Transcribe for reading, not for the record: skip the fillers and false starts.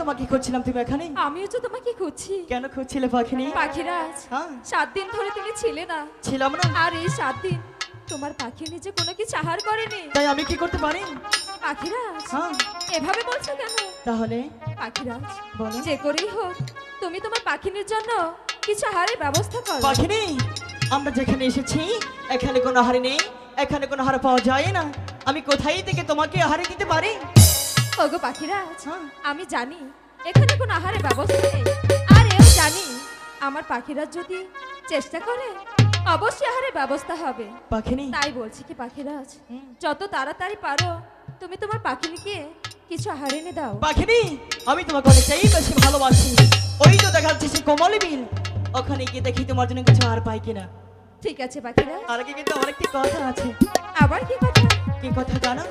তোমাকে খুঁজছিলাম, তুমি এখানে? আমিও তো তোমাকে খুঁজছি। কেন খুঁজছিলে পাখিনি? পাখিরাজ, হ্যাঁ 7 দিন ধরে তুমি ছিলে না, ছিলাম না। আর এই 7 দিন তোমার পাখি নিজে কোনো কিছু আহার করেনি। তাই আমি কি করতে পারি? পাখিরাজ, হ্যাঁ এভাবে বলছো কেন? তাহলে পাখিরাজ, বলো। যে করেই হোক তুমি তোমার পাখিনীর জন্য কিছু আহারের ব্যবস্থা করো। পাখিনি, আমরা যেখানে এসেছি এখানে কোনো আহার নেই, এখানে কোনো আহার পাওয়া যায় না। আমি কোথায় থেকে তোমাকে আহারে দিতে পারি? ওগো পাখিরাজ, হ্যাঁ। আমি জানি এখানে কোনো আহারের ব্যবস্থা নেই, আর এও জানি আমার পাখিরাজ যদি চেষ্টা করে অবশ্যই আহারের ব্যবস্থা হবে। পাখিনি, তাই বলছি কি পাখিরাজ, হুম। যত তাড়াতাড়ি পারো তুমি তোমার পাখিনীকে কিছু আহার এনে দাও। পাখিনি, আমি তোমাকে অনেকটাই বেশি ভালোবাসি। ওই তো দেখা যাচ্ছে সে কোমলি বিল, ওখানে গিয়ে দেখি তোমার জন্য কিছু আর পাই কিনা। ঠিক আছে পাখিরাজ। আর আগে কিন্তু আমার একটি কথা আছে। আবার কি কথা? কি কথা জানো?